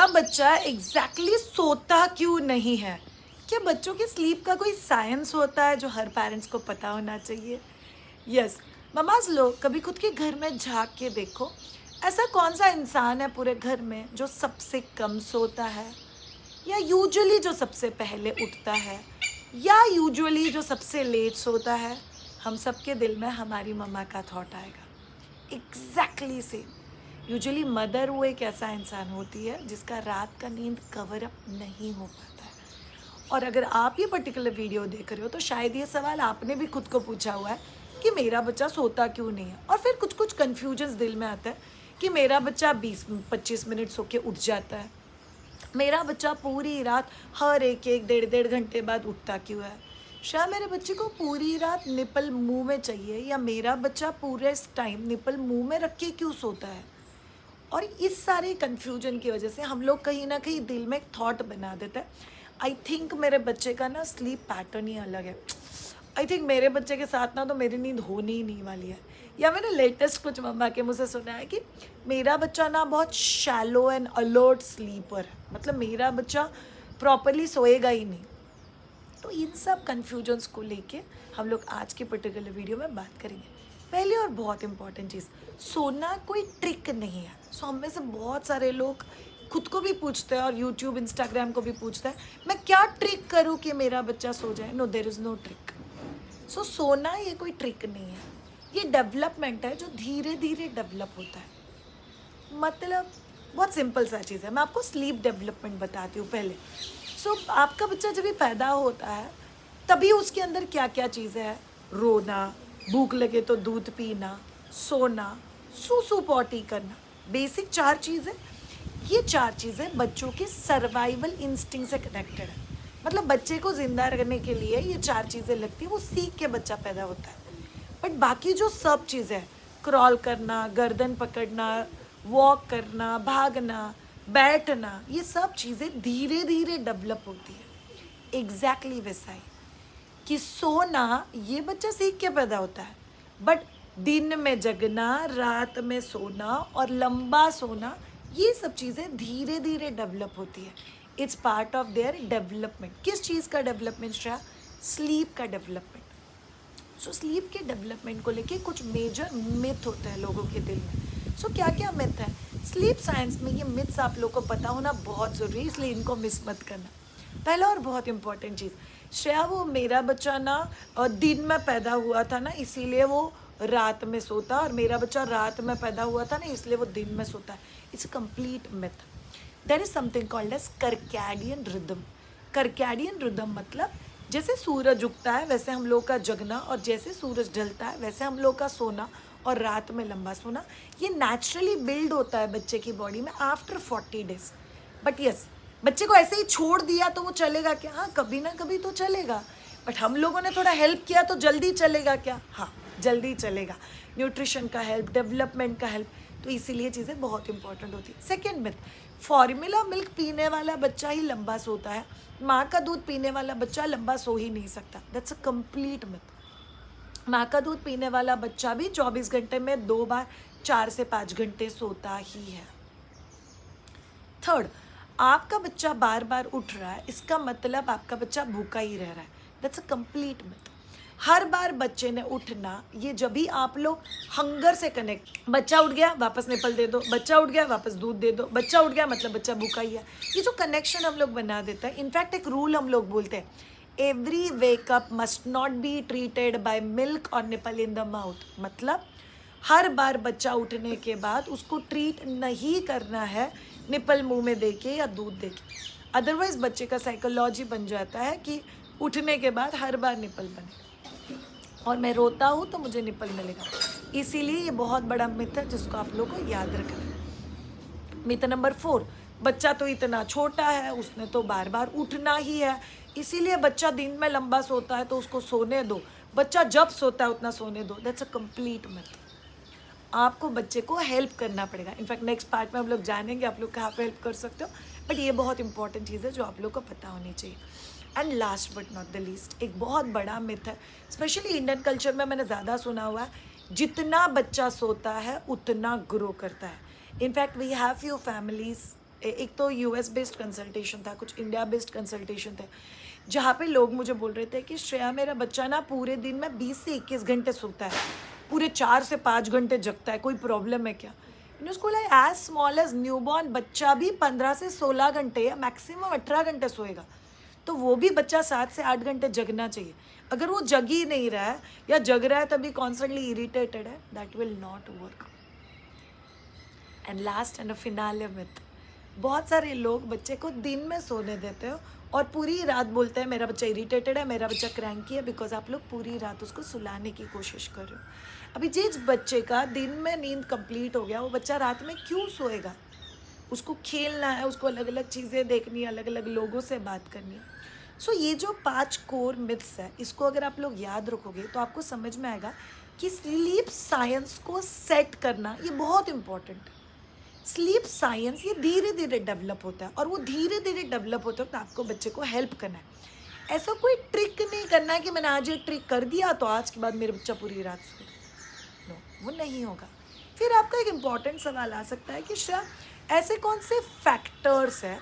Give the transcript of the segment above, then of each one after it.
बच्चा एग्जैक्टली सोता क्यों नहीं है? क्या बच्चों के स्लीप का कोई साइंस होता है जो हर पेरेंट्स को पता होना चाहिए? यस। ममाज लोग कभी खुद के घर में झांक के देखो, ऐसा कौन सा इंसान है पूरे घर में जो सबसे कम सोता है, या यूजुअली जो सबसे पहले उठता है, या यूजुअली जो सबसे लेट सोता है? हम सबके दिल में हमारी मम्मा का थॉट आएगा, एग्जैक्टली सेम। यूजुअली मदर वो एक ऐसा इंसान होती है जिसका रात का नींद कवर अप नहीं हो पाता है। और अगर आप ये पर्टिकुलर वीडियो देख रहे हो तो शायद ये सवाल आपने भी खुद को पूछा हुआ है कि मेरा बच्चा सोता क्यों नहीं है। और फिर कुछ कुछ कन्फ्यूजन्स दिल में आता है कि मेरा बच्चा 20-25 मिनट सो के उठ जाता है, मेरा बच्चा पूरी रात हर एक एक डेढ़ डेढ़ घंटे बाद उठता क्यों है, शायद मेरे बच्चे को पूरी रात निपल मुंह में चाहिए, या मेरा बच्चा पूरे टाइम निपल मुंह में रख के क्यों सोता है। और इस सारे कन्फ्यूजन की वजह से हम लोग कहीं ना कहीं दिल में एक थॉट बना देते हैं, आई थिंक मेरे बच्चे का ना स्लीप पैटर्न ही अलग है, आई थिंक मेरे बच्चे के साथ ना तो मेरी नींद होनी ही नहीं वाली है। या मैंने लेटेस्ट कुछ मम्मा के मुँह से सुना है कि मेरा बच्चा ना बहुत शैलो एंड अलर्ट स्लीपर है, मतलब मेरा बच्चा प्रॉपरली सोएगा ही नहीं। तो इन सब कन्फ्यूजन्स को लेके हम लोग आज के पर्टिकुलर वीडियो में बात करेंगे। पहली और बहुत इंपॉर्टेंट चीज़, सोना कोई ट्रिक नहीं है। सो हम में से बहुत सारे लोग खुद को भी पूछते हैं और यूट्यूब इंस्टाग्राम को भी पूछते हैं, मैं क्या ट्रिक करूं कि मेरा बच्चा सो जाए। No, there is no trick. So सोना ये कोई ट्रिक नहीं है, ये डेवलपमेंट है जो धीरे धीरे डेवलप होता है। मतलब बहुत सिंपल सा चीज़ है, मैं आपको स्लीप डेवलपमेंट बताती हूँ पहले। सो आपका बच्चा जब भी पैदा होता है तभी उसके अंदर क्या क्या चीज़ें हैं, रोना, भूख लगे तो दूध पीना, सोना, सूसू पॉटी करना, बेसिक 4 चीज़ें। ये 4 चीज़ें बच्चों के सर्वाइवल इंस्टिंक्ट से कनेक्टेड है। मतलब बच्चे को ज़िंदा रहने के लिए ये 4 चीज़ें लगती है, वो सीख के बच्चा पैदा होता है। बट बाकी जो सब चीज़ें, क्रॉल करना, गर्दन पकड़ना, वॉक करना, भागना, बैठना, ये सब चीज़ें धीरे धीरे डेवलप होती है। एग्जैक्टली वैसा ही कि सोना ये बच्चा सीख के पैदा होता है, बट दिन में जगना, रात में सोना और लंबा सोना, ये सब चीज़ें धीरे धीरे डेवलप होती है। It's part of their development. किस चीज़ का डेवलपमेंट श्रेया? स्लीप का डेवलपमेंट। सो स्लीप के डेवलपमेंट को लेके कुछ मेजर मिथ होते हैं लोगों के दिल में। सो क्या क्या मिथ है स्लीप साइंस में? ये मिथ्स आप लोगों को पता होना बहुत ज़रूरी है, इसलिए इनको मिस मत करना। पहला और बहुत इंपॉर्टेंट चीज़, श्रेया वो मेरा बच्चा ना दिन में पैदा हुआ था ना इसीलिए वो रात में सोता, और मेरा बच्चा रात में पैदा हुआ था ना इसलिए वो दिन में सोता है। It's a complete myth. There is something called as circadian rhythm. Circadian rhythm मतलब जैसे सूरज उगता है वैसे हम लोग का जगना, और जैसे सूरज ढलता है वैसे हम लोग का सोना और रात में लंबा सोना, ये नेचुरली बिल्ड होता है बच्चे की बॉडी में आफ्टर 40 डेज। बट यस, बच्चे को ऐसे ही छोड़ दिया तो वो चलेगा क्या? हाँ, कभी ना कभी तो चलेगा, बट हम लोगों ने थोड़ा हेल्प किया तो जल्दी चलेगा क्या? हाँ, जल्दी चलेगा। न्यूट्रिशन का हेल्प, डेवलपमेंट का हेल्प, तो इसीलिए चीज़ें बहुत इंपॉर्टेंट होती है। सेकेंड मिथ, फॉर्मूला मिल्क पीने वाला बच्चा ही लंबा सोता है, माँ का दूध पीने वाला बच्चा लंबा सो ही नहीं सकता। That's a complete myth. माँ का दूध पीने वाला बच्चा भी 24 घंटे में 2 बार 4 से 5 घंटे सोता ही है। थर्ड, आपका बच्चा बार बार उठ रहा है, इसका मतलब आपका बच्चा भूखा ही रह रहा है। That's a complete myth. हर बार बच्चे ने उठना, ये जब भी आप लोग हंगर से कनेक्ट, बच्चा उठ गया वापस निपल दे दो, बच्चा उठ गया वापस दूध दे दो, बच्चा उठ गया मतलब बच्चा भूखा ही है, ये जो कनेक्शन हम लोग बना देते हैं। इनफैक्ट एक रूल हम लोग बोलते हैं, every wake up must not be treated by milk और निपल इन द माउथ। मतलब हर बार बच्चा उठने के बाद उसको ट्रीट नहीं करना है निपल मुंह में देके या दूध देके, अदरवाइज बच्चे का साइकोलॉजी बन जाता है कि उठने के बाद हर बार निपल बने और मैं रोता हूँ तो मुझे निपल मिलेगा। इसीलिए ये बहुत बड़ा मिथ है जिसको आप लोगों को याद रखना। मिथ नंबर 4, बच्चा तो इतना छोटा है, उसने तो बार बार उठना ही है, इसीलिए बच्चा दिन में लंबा सोता है तो उसको सोने दो, बच्चा जब सोता है उतना सोने दो। That's a complete myth. आपको बच्चे को हेल्प करना पड़ेगा। इनफैक्ट नेक्स्ट पार्ट में हम लोग जानेंगे आप लोग कहाँ पे हेल्प कर सकते हो, बट ये बहुत इंपॉर्टेंट चीज़ है जो आप लोग को पता होनी चाहिए। And last but not the least, एक बहुत बड़ा मिथ है, स्पेशली इंडियन कल्चर में मैंने ज़्यादा सुना हुआ है, जितना बच्चा सोता है उतना ग्रो करता है। In fact we have few families एक तो यूएस बेस्ड कंसल्टेशन था, कुछ इंडिया बेस्ड कंसल्टेशन थे, जहाँ पे लोग मुझे बोल रहे थे कि श्रेया मेरा बच्चा ना पूरे दिन में 20 से 21 घंटे सोता है, पूरे 4 से 5 घंटे जगता है, कोई प्रॉब्लम है क्या? मैंने उसको बोला एज स्मॉल एज न्यूबॉर्न बच्चा भी 15 से 16 घंटे या मैक्सिमम 18 घंटे सोएगा, तो वो भी बच्चा 7 से 8 घंटे जगना चाहिए। अगर वो जग ही नहीं रहा है या जग रहा है तभी कॉन्स्टेंटली इरिटेटेड है, that will not work. And last and finale myth, बहुत सारे लोग बच्चे को दिन में सोने देते हो और पूरी रात बोलते हैं मेरा बच्चा इरिटेटेड है, मेरा बच्चा क्रैंकी है, बिकॉज आप लोग पूरी रात उसको सुलाने की कोशिश कर रहे हो। अभी जिस बच्चे का दिन में नींद कंप्लीट हो गया, वो बच्चा रात में क्यों सोएगा? उसको खेलना है, उसको अलग अलग चीज़ें देखनी है, अलग अलग लोगों से बात करनी है। सो ये जो 5 कोर मिथ्स है, इसको अगर आप लोग याद रखोगे तो आपको समझ में आएगा कि स्लीप साइंस को सेट करना ये बहुत इम्पॉर्टेंट है। स्लीप साइंस ये धीरे धीरे डेवलप होता है और वो धीरे धीरे डेवलप होता है तो आपको बच्चे को हेल्प करना है। ऐसा कोई ट्रिक नहीं करना है कि मैंने आज ये ट्रिक कर दिया तो आज के बाद मेरा बच्चा पूरी रात सोए, नो, वो नहीं होगा। फिर आपका एक इम्पॉर्टेंट सवाल आ सकता है कि श्रेया ऐसे कौन से फैक्टर्स हैं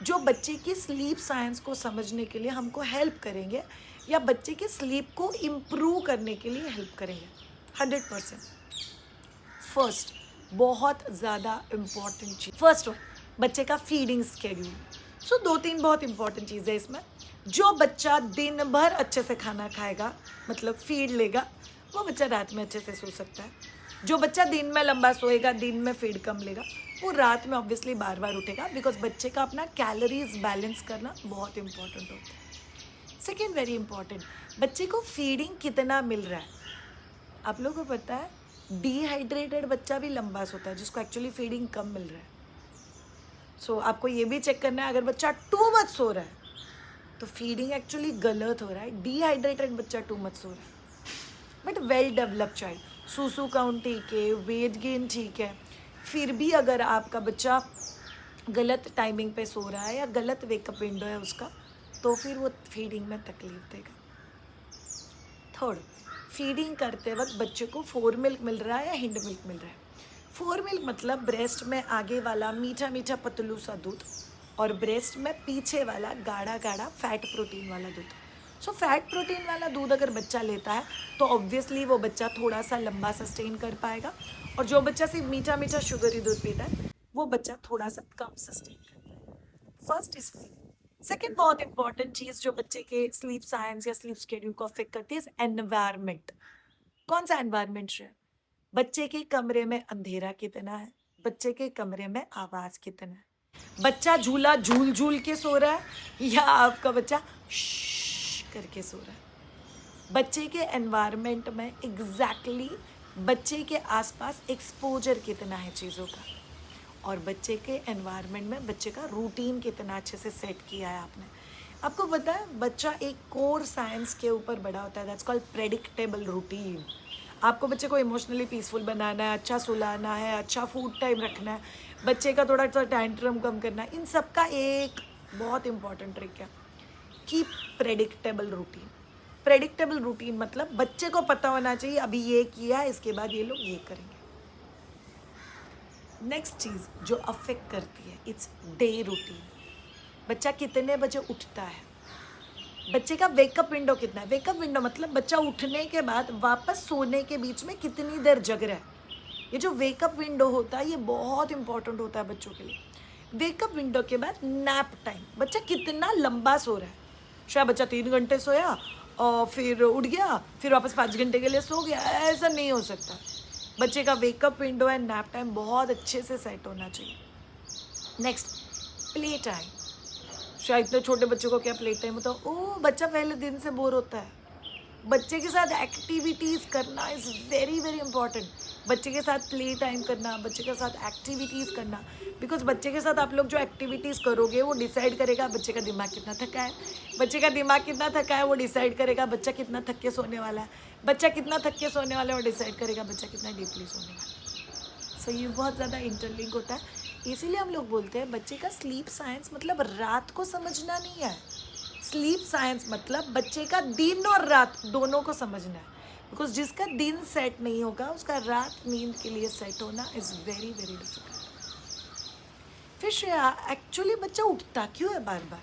जो बच्चे की स्लीप साइंस को समझने के लिए हमको हेल्प करेंगे या बच्चे के स्लीप को इम्प्रूव करने के लिए हेल्प करेंगे? 100%। फर्स्ट, बहुत ज़्यादा इम्पॉर्टेंट चीज़, फर्स्ट वन, बच्चे का फीडिंग स्केड्यूल। सो 2-3 बहुत इंपॉर्टेंट चीज़ है इसमें। जो बच्चा दिन भर अच्छे से खाना खाएगा, मतलब फीड लेगा, वो बच्चा रात में अच्छे से सो सकता है। जो बच्चा दिन में लंबा सोएगा, दिन में फीड कम लेगा, वो रात में ऑब्वियसली बार बार उठेगा, बिकॉज बच्चे का अपना कैलोरीज बैलेंस करना बहुत इंपॉर्टेंट होता है। सेकेंड, वेरी इंपॉर्टेंट, बच्चे को फीडिंग कितना मिल रहा है। आप लोगों को पता है डिहाइड्रेटेड बच्चा भी लंबा सोता है, जिसको एक्चुअली फीडिंग कम मिल रहा है। सो आपको ये भी चेक करना है, अगर बच्चा टू मच सो रहा है तो फीडिंग एक्चुअली गलत हो रहा है। डिहाइड्रेटेड बच्चा टू मच सो रहा है, बट वेल डेवलप्ड चाइल्ड, सूसू काउंट ठीक है, वेट गेन ठीक है, फिर भी अगर आपका बच्चा गलत टाइमिंग पे सो रहा है या गलत वेकअप विंडो है उसका, तो फिर वो फीडिंग में तकलीफ देगा। थर्ड, फीडिंग करते वक्त बच्चे को 4 मिल्क मिल रहा है या हिंड मिल्क मिल रहा है। 4 मिल्क मतलब ब्रेस्ट में आगे वाला मीठा मीठा पतलू सा दूध और ब्रेस्ट में पीछे वाला गाढ़ा गाढ़ा फैट प्रोटीन वाला दूध। सो फैट प्रोटीन वाला दूध अगर बच्चा लेता है तो ऑब्वियसली वो बच्चा थोड़ा सा लंबा सस्टेन कर पाएगा, और जो बच्चा सिर्फ मीठा मीठा शुगरी दूध पीता है वो बच्चा थोड़ा सा कम सस्टेन करता है। First is feeding. सेकेंड बहुत इंपॉर्टेंट चीज जो बच्चे के स्लीप साइंस या स्लीप शेड्यूल को अफेक्ट करती है, एनवायरमेंट। कौन सा एनवायरमेंट है? बच्चे के कमरे में अंधेरा कितना है, बच्चे के कमरे में आवाज कितना है, बच्चा झूला झूल झूल के सो रहा है या आपका बच्चा करके सो रहा है। बच्चे के एनवायरनमेंट में एग्जैक्टली बच्चे के आसपास एक्सपोजर कितना है चीज़ों का, और बच्चे के एनवायरनमेंट में बच्चे का रूटीन कितना अच्छे से सेट किया है आपने। आपको पता है बच्चा एक कोर साइंस के ऊपर बड़ा होता है, दैट्स कॉल्ड प्रेडिक्टेबल रूटीन। आपको बच्चे को इमोशनली पीसफुल बनाना है, अच्छा सुलाना है, अच्छा फूड टाइम रखना है, बच्चे का थोड़ा सा टैंट्रम कम करना है, इन सब का एक बहुत इंपॉर्टेंट ट्रिक है, keep predictable routine. Predictable routine मतलब बच्चे को पता होना चाहिए अभी ये किया है, इसके बाद ये लोग ये करेंगे। नेक्स्ट चीज़ जो अफेक्ट करती है, इट्स डे रूटीन। बच्चा कितने बजे उठता है, बच्चे का वेकअप विंडो कितना है। वेकअप विंडो मतलब बच्चा उठने के बाद वापस सोने के बीच में कितनी देर जग रहा है। ये जो वेकअप विंडो होता है ये बहुत इंपॉर्टेंट होता है बच्चों के लिए। वेकअप विंडो के बाद नैप टाइम, बच्चा कितना लंबा सो रहा है। शायद बच्चा 3 घंटे सोया और फिर उठ गया, फिर वापस 5 घंटे के लिए सो गया, ऐसा नहीं हो सकता। बच्चे का wake up window and nap time बहुत अच्छे से सेट होना चाहिए। Next, play time. शायद इतने छोटे बच्चों को क्या प्ले टाइम होता है? ओ, बच्चा पहले दिन से बोर होता है, बच्चे के साथ एक्टिविटीज़ करना इज़ वेरी वेरी इंपॉर्टेंट। बच्चे के साथ प्ले टाइम करना, बच्चे के साथ एक्टिविटीज़ करना, बिकॉज बच्चे के साथ आप लोग जो एक्टिविटीज़ करोगे वो डिसाइड करेगा बच्चे का दिमाग कितना थका है। बच्चे का दिमाग कितना थका है वो डिसाइड करेगा बच्चा कितना थक के सोने वाला है। बच्चा कितना थक के सोने वाला है वो डिसाइड करेगा बच्चा कितना डीपली सोने वाला है। सो ये बहुत ज़्यादा इंटरलिंक होता है, इसीलिए हम लोग बोलते हैं बच्चे का स्लीप साइंस मतलब रात को समझना नहीं है। स्लीप साइंस मतलब बच्चे का दिन और रात दोनों को समझना है, बिकॉज जिसका दिन सेट नहीं होगा उसका रात नींद के लिए सेट होना इज़ वेरी वेरी डिफिकल्ट। फिर श्रेया एक्चुअली बच्चा उठता क्यों है बार बार?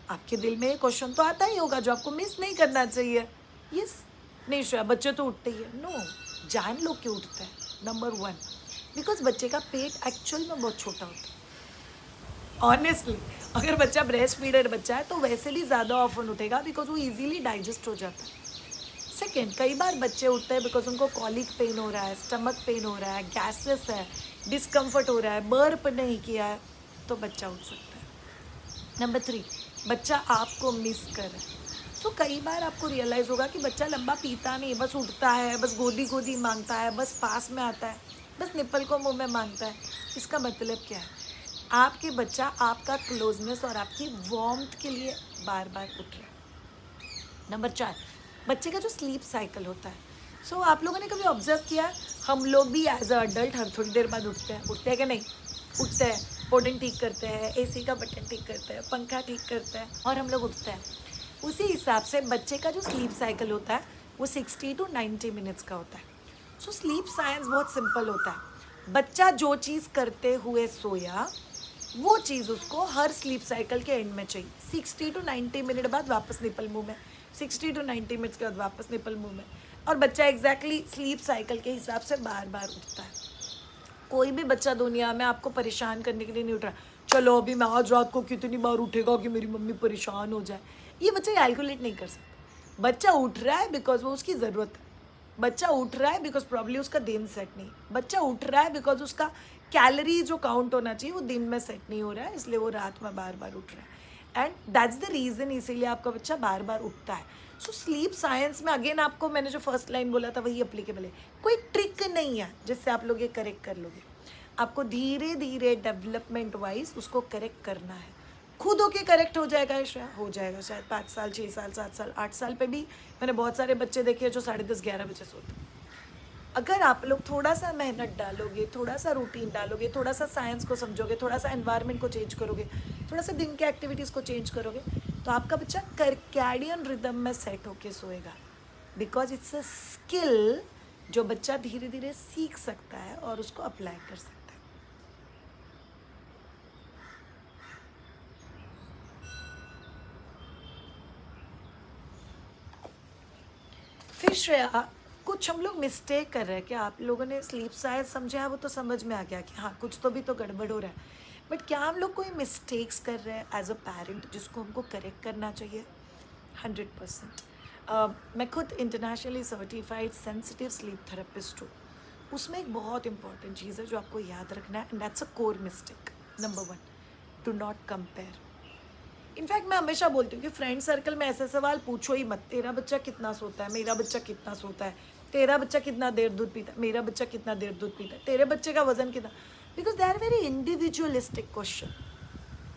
आपके दिल में ये क्वेश्चन तो आता ही होगा जो आपको मिस नहीं करना चाहिए। यस, नहीं श्रेया बच्चे तो उठते ही है। नो, जान लो क्यों उठता है। नंबर 1, बिकॉज बच्चे का पेट एक्चुअल में बहुत छोटा होता है। ऑनेस्टली, अगर बच्चा ब्रेस्ट फीडर बच्चा है तो वैसे भी ज़्यादा ऑफन उठेगा बिकॉज वो इजीली डाइजेस्ट हो जाता है। सेकेंड, कई बार बच्चे उठते हैं बिकॉज उनको कॉलिक पेन हो रहा है, स्टमक पेन हो रहा है, गैसेस है, डिस्कम्फर्ट हो रहा है, बर्प नहीं किया है, तो बच्चा उठ सकता है। नंबर 3, बच्चा आपको मिस कर रहा है। तो कई बार आपको रियलाइज़ होगा कि बच्चा लंबा पीता नहीं, बस उठता है, बस गोदी गोदी मांगता है, बस पास में आता है, बस निप्पल को मुंह में मांगता है। इसका मतलब क्या है? आपके बच्चा आपका क्लोजनेस और आपकी वार्मथ के लिए बार बार उठ रहा है। नंबर 4, बच्चे का जो स्लीप साइकिल होता है। सो आप लोगों ने कभी ऑब्जर्व किया, हम लोग भी एज अ अडल्ट हर थोड़ी देर बाद उठते हैं कि नहीं? उठते हैं, पोर्डिंग ठीक करते हैं, एसी का बटन ठीक करते हैं, पंखा ठीक करते हैं और हम लोग उठते हैं। उसी हिसाब से बच्चे का जो स्लीप साइकिल होता है वो 60 to 90 मिनट्स का होता है। सो स्लीप साइंस बहुत सिंपल होता है। बच्चा जो चीज़ करते हुए सोया वो चीज़ उसको हर स्लीप साइकिल के एंड में चाहिए। 60 to 90 मिनट बाद वापस निपल मुंह में, 60 to 90 मिनट्स के बाद वापस निपल मुंह में, और बच्चा एग्जैक्टली स्लीप साइकिल के हिसाब से बार बार उठता है। कोई भी बच्चा दुनिया में आपको परेशान करने के लिए नहीं उठ रहा, चलो अभी मैं आज रात को कितनी बार उठेगा कि मेरी मम्मी परेशान हो जाए। ये बच्चा कैलकुलेट नहीं कर सकता। बच्चा उठ रहा है बिकॉज वो उसकी ज़रूरत है। बच्चा उठ रहा है बिकॉज प्रॉब्ली उसका दिन सेट नहीं। बच्चा उठ रहा है बिकॉज उसका कैलोरी जो काउंट होना चाहिए वो दिन में सेट नहीं हो रहा है, इसलिए वो रात में बार बार उठ रहा है। एंड दैट्स द रीज़न, इसीलिए आपका बच्चा बार बार उठता है। सो स्लीप साइंस में अगेन आपको मैंने जो फर्स्ट लाइन बोला था वही अप्लीकेबल है। कोई ट्रिक नहीं है जिससे आप लोग ये करेक्ट कर लोगे। आपको धीरे धीरे डेवलपमेंट वाइज उसको करेक्ट करना है। खुद होके करेक्ट हो जाएगा हो जाएगा शायद 5 साल, 6 साल, 7 साल, 8 साल पे भी मैंने बहुत सारे बच्चे देखे जो 10:30, 11 बजे सोते। अगर आप लोग थोड़ा सा मेहनत डालोगे, थोड़ा सा रूटीन डालोगे, थोड़ा सा साइंस को समझोगे, थोड़ा सा एनवायरनमेंट को चेंज करोगे, थोड़ा सा दिन के एक्टिविटीज़ को चेंज करोगे, तो आपका बच्चा सर्कैडियन रिदम में सेट होके सोएगा। बिकॉज इट्स अ स्किल जो बच्चा धीरे धीरे सीख सकता है और उसको अप्लाई कर सकता है। फिर श्रेया, कुछ हम लोग मिस्टेक कर रहे हैं कि आप लोगों ने स्लीप साइंस समझा है, वो तो समझ में आ गया कि हाँ कुछ तो भी तो गड़बड़ हो रहा है, बट क्या हम लोग कोई मिस्टेक्स कर रहे हैं एज अ पेरेंट जिसको हमको करेक्ट करना चाहिए? 100%। मैं खुद internationally certified sensitive sleep therapist हूँ। उसमें एक बहुत इंपॉर्टेंट चीज़ है जो आपको याद रखना है, and that's a core mistake. Number 1, do not compare. In fact मैं हमेशा बोलती हूँ कि फ्रेंड सर्कल में ऐसे सवाल पूछो ही मत। तेरा बच्चा कितना सोता है, मेरा बच्चा कितना सोता है, तेरा बच्चा कितना देर दूध पीता है, मेरा बच्चा कितना देर दूध पीता है, तेरे बच्चे का वजन कितना, because they are very individualistic question.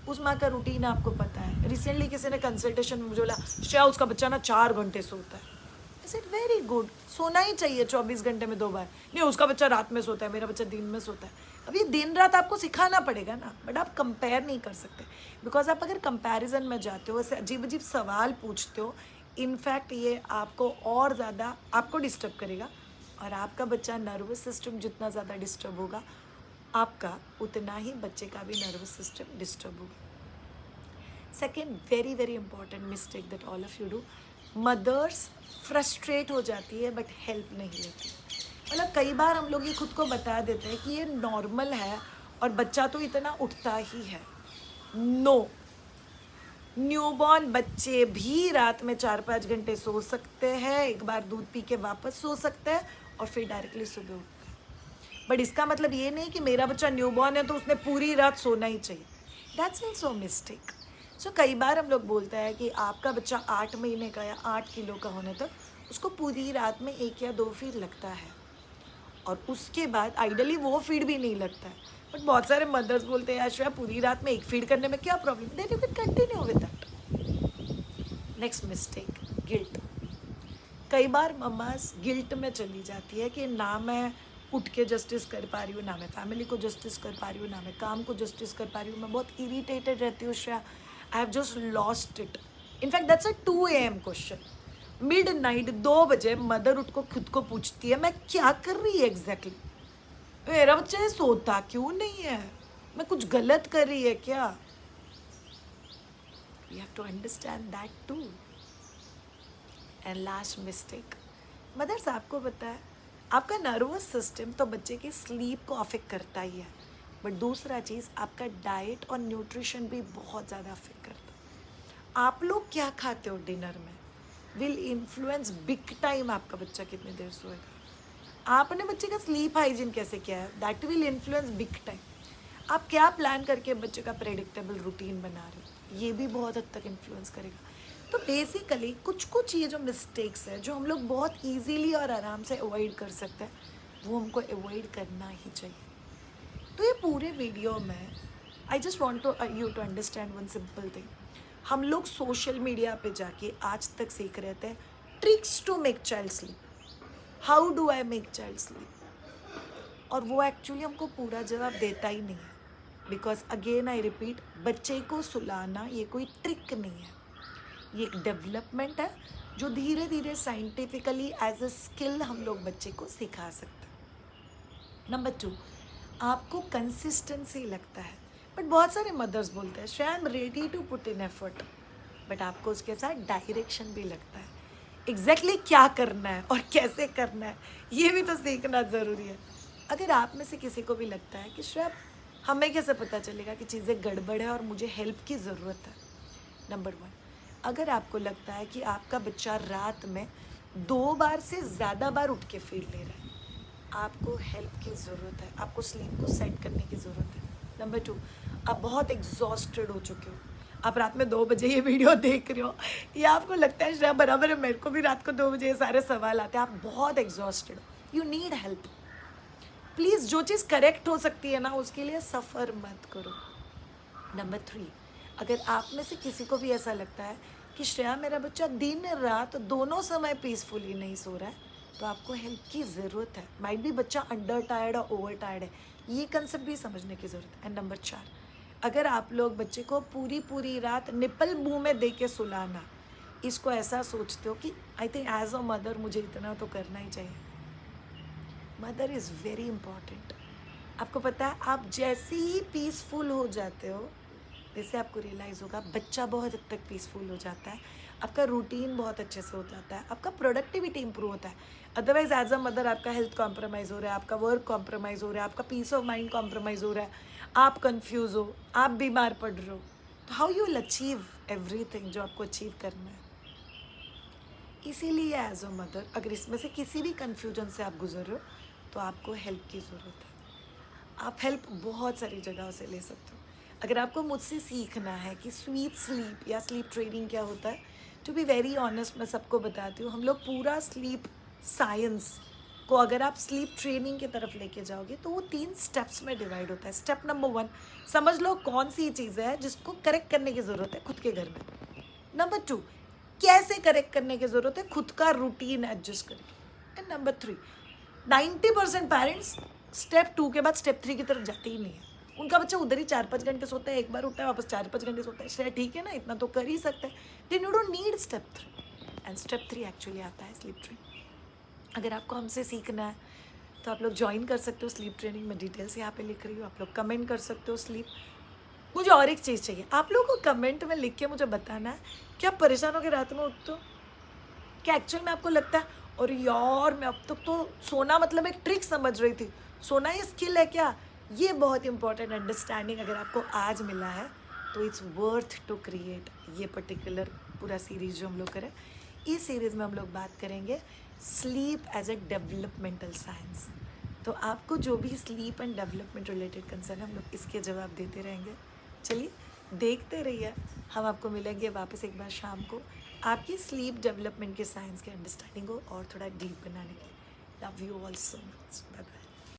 उस माँ का रूटीन आपको पता है। रिसेंटली किसी ने कंसल्टेशन में मुझे बोला, श्रेया उसका बच्चा ना 4 घंटे सोता है। आई सेड वेरी गुड, सोना ही चाहिए 24 घंटे में 2 बार। नहीं उसका बच्चा रात में सोता है, मेरा बच्चा दिन में सोता है। अब ये दिन रात आपको सिखाना पड़ेगा ना, बट आप कंपेयर नहीं कर सकते। बिकॉज आप अगर कंपैरिजन में जाते हो, ऐसे अजीब अजीब सवाल पूछते हो, इनफैक्ट ये आपको और ज़्यादा आपको डिस्टर्ब करेगा, और आपका बच्चा नर्वस सिस्टम जितना ज़्यादा डिस्टर्ब होगा आपका, उतना ही बच्चे का भी नर्वस सिस्टम डिस्टर्ब होगा। Second very very important mistake that all of you do, mothers frustrate हो जाती है बट हेल्प नहीं लेती। मतलब कई बार हम लोग ये खुद को बता देते हैं कि ये नॉर्मल है और बच्चा तो इतना उठता ही है। नो, न्यूबॉर्न बच्चे भी रात में 4-5 घंटे सो सकते हैं, एक बार दूध पी के वापस सो सकते हैं और फिर डायरेक्टली सुबह उठते हैं। बट इसका मतलब ये नहीं कि मेरा बच्चा न्यूबॉर्न है तो उसने पूरी रात सोना ही चाहिए। That's also mistake. सो कई बार हम लोग बोलते हैं कि आपका बच्चा 8 महीने का या 8 किलो का होने तक उसको पूरी रात में 1 या 2 फीड लगता है, और उसके बाद आइडियली वो फीड भी नहीं लगता है। बट बहुत सारे मदर्स बोलते हैं श्रेया पूरी रात में 1 फीड करने में क्या problem, then you can continue with that. Next mistake, guilt. कई बार मम्मास गिल्ट में चली जाती है कि ना मैं उठ के जस्टिस कर पा रही हूँ, ना मैं फैमिली को जस्टिस कर पा रही हूँ, ना मैं काम को जस्टिस कर पा रही हूँ, मैं बहुत इरीटेटेड रहती हूँ Shreya, I have just lost it. In fact that's a 2 AM question. Midnight 2 बजे मदर उठ को खुद को पूछती है मैं क्या कर रही है एग्जैक्टली। मेरा बच्चा सोता क्यों नहीं है, मैं कुछ गलत कर रही है क्या? You have to understand that too. And last mistake, mothers आपको पता है आपका नर्वस सिस्टम तो बच्चे की स्लीप को अफेक्ट करता ही है, बट दूसरा चीज़ आपका डाइट और न्यूट्रिशन भी बहुत ज़्यादा अफेक्ट करता है. आप लोग क्या खाते हो डिनर में विल इन्फ्लुएंस बिग टाइम आपका बच्चा कितनी देर सोएगा. आपने बच्चे का स्लीप हाइजीन कैसे किया है, that will influence big time. आप क्या प्लान करके बच्चे का प्रेडिक्टेबल रूटीन बना रहे हो, ये भी बहुत हद तक इन्फ्लुएंस करेगा. तो बेसिकली कुछ कुछ ये जो मिस्टेक्स है जो हम लोग बहुत इजीली और आराम से अवॉइड कर सकते हैं, वो हमको अवॉइड करना ही चाहिए. तो ये पूरे वीडियो में I just want to you to understand one simple thing. हम लोग सोशल मीडिया पे जाके आज तक सीख रहे थे tricks to make child sleep. How do I make child sleep, और वो एक्चुअली हमको पूरा जवाब देता ही नहीं है. बिकॉज अगेन आई रिपीट, बच्चे को सुलाना ये कोई ट्रिक नहीं है, ये एक डेवलपमेंट है जो धीरे धीरे साइंटिफिकली एज अ स्किल हम लोग बच्चे को सिखा सकते हैं. नंबर 2, आपको कंसिस्टेंसी लगता है, बट बहुत सारे मदर्स बोलते हैं Shreya I am ready to put in effort, but आपको उसके साथ डायरेक्शन भी लगता है. एग्जैक्टली क्या करना है और कैसे करना है ये भी तो सीखना ज़रूरी है. अगर आप में से किसी को भी लगता है कि श्रेया हमें कैसे पता चलेगा कि चीज़ें गड़बड़ है और मुझे हेल्प की ज़रूरत है. नंबर 1, अगर आपको लगता है कि आपका बच्चा रात में 2 बार से ज़्यादा बार उठ के फील ले रहा है, आपको हेल्प की ज़रूरत है, आपको स्लीप को सेट करने की ज़रूरत है. नंबर 2, आप बहुत एग्जॉस्टेड हो चुके हो, आप रात में 2 बजे ये वीडियो देख रहे हो, या आपको लगता है श्रेया बराबर है, मेरे को भी रात को 2 बजे ये सारे सवाल आते हैं, आप बहुत एग्जॉस्टेड हो, यू नीड हेल्प. प्लीज़ जो चीज़ करेक्ट हो सकती है ना उसके लिए सफ़र मत करो. नंबर 3, अगर आप में से किसी को भी ऐसा लगता है कि श्रेया मेरा बच्चा दिन रात दोनों समय पीसफुली नहीं सो रहा है, तो आपको हेल्प की ज़रूरत है. माइट भी बच्चा अंडर टायर्ड और ओवर टायर्ड है, ये कंसेप्ट भी समझने की ज़रूरत है. एंड नंबर 4, अगर आप लोग बच्चे को पूरी पूरी रात निपल मुँह में दे के सुलाना, इसको ऐसा सोचते हो कि I think as a mother मुझे इतना तो करना ही चाहिए. Mother is very important. आपको पता है आप जैसे ही पीसफुल हो जाते हो, जैसे आपको रियलाइज़ होगा बच्चा बहुत हद तक पीसफुल हो जाता है, आपका रूटीन बहुत अच्छे से हो जाता है, आपका प्रोडक्टिविटी इंप्रूव होता है. अदरवाइज एज अ मदर आपका हेल्थ कॉम्प्रोमाइज़ हो रहा है, आपका वर्क कॉम्प्रोमाइज़ हो रहा है, आपका पीस ऑफ माइंड कॉम्प्रोमाइज़ हो रहा है, आप कन्फ्यूज़ हो, आप बीमार पड़ रहे हो, तो how you will achieve everything जो आपको अचीव करना है. इसीलिए एज अ मदर अगर इसमें से किसी भी कन्फ्यूजन से आप गुजर रहे हो तो आपको हेल्प की ज़रूरत है. आप हेल्प बहुत सारी जगहों से ले सकते हो. अगर आपको मुझसे सीखना है कि स्वीट स्लीप या स्लीप ट्रेनिंग क्या होता है, टू बी वेरी ऑनेस्ट मैं सबको बताती हूँ, हम लोग पूरा स्लीप साइंस को अगर आप स्लीप ट्रेनिंग की तरफ लेके जाओगे तो वो 3 स्टेप्स में डिवाइड होता है. स्टेप नंबर 1, समझ लो कौन सी चीज़ें हैं जिसको करेक्ट करने की ज़रूरत है खुद के घर में. नंबर 2, कैसे करेक्ट करने की ज़रूरत है, खुद का रूटीन एडजस्ट करके. एंड नंबर 3, 90% पेरेंट्स स्टेप 2 के बाद स्टेप 3 की तरफ जाते ही नहीं है. उनका बच्चा उधर ही 4-5 घंटे सोता है, एक बार उठता है वापस 4-5 घंटे सोता है. शायद ठीक है ना, इतना तो कर ही सकते हैं. Then you don't need step 3. And step 3 actually आता है स्लीप ट्रेनिंग. अगर आपको हमसे सीखना है तो आप लोग ज्वाइन कर सकते हो स्लीप ट्रेनिंग में. डिटेल्स यहाँ पे लिख रही हूँ, आप लोग कमेंट कर सकते हो स्लीप. मुझे और एक चीज़ चाहिए, आप लोगों को कमेंट में लिख के मुझे बताना है कि आप परेशान होकर रात में उठते हो, क्या एक्चुअल में आपको लगता है और यार मैं अब तक तो सोना मतलब एक ट्रिक समझ रही थी, सोना ये स्किल है क्या. ये बहुत इंपॉर्टेंट अंडरस्टैंडिंग अगर आपको आज मिला है तो इट्स वर्थ टू क्रिएट ये पर्टिकुलर पूरा सीरीज़ जो हम लोग करें. इस सीरीज़ में हम लोग बात करेंगे sleep as a developmental science. तो आपको जो भी sleep and development related concern है हम लोग इसके जवाब देते रहेंगे. चलिए देखते रहिए, हम आपको मिलेंगे वापस एक बार शाम को आपकी स्लीप डेवलपमेंट के साइंस के अंडरस्टैंडिंग को और थोड़ा डीप बनाने के लिए. Love you all so much. Bye bye.